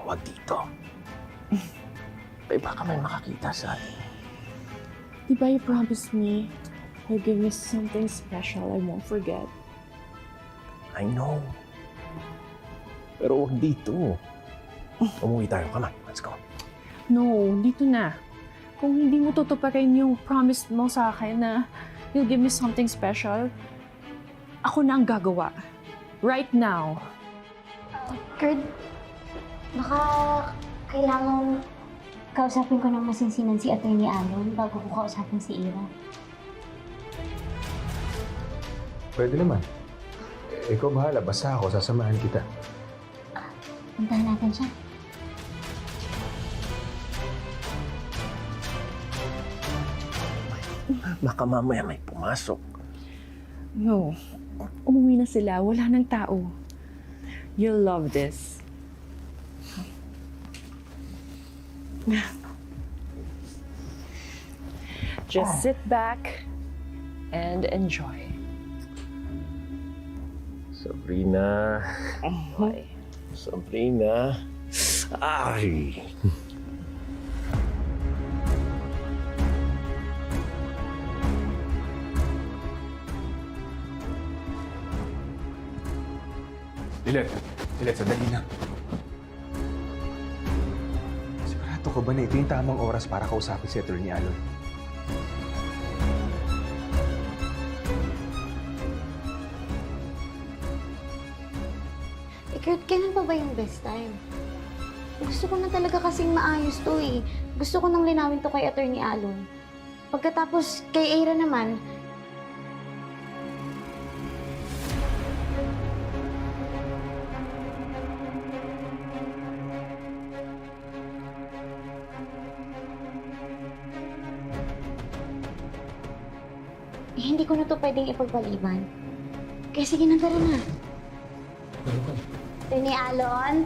Huwag dito. Baka may makakita sa atin. Di ba you promised me you'll give me something special I won't forget? I know. Pero huwag dito. Umuwi tayo. Come on, let's go. No, dito na. Kung hindi mo tutuparin yung promise mo sa akin na you'll give me something special, ako na ang gagawa. Right now. Kurt, baka kailangan kausapin ko ng masinsinan si Atty. Alon bago ko kausapin si Ira. Pwede naman. Ikaw bahala, basta ako, sasamahan kita. Puntahan natin siya. Baka mamaya may pumasok. No. Umuwi na sila. Wala nang tao. You'll love this. Just sit back and enjoy. Sabrina. Boy. Sabrina. Ay! Lilet, sandali lang. Sigurado ka ba na ito yung tamang oras para kausapin si Atty. Alon? Kurt, kailan pa ba yung best time? Gusto ko na talaga kasing maayos to eh. Gusto ko nang linawin to kay Atty. Alon. Pagkatapos kay Ira naman, hindi ko na to pwedeng ipagpaliban. Kaya sige na, tara na. Atty. Alon?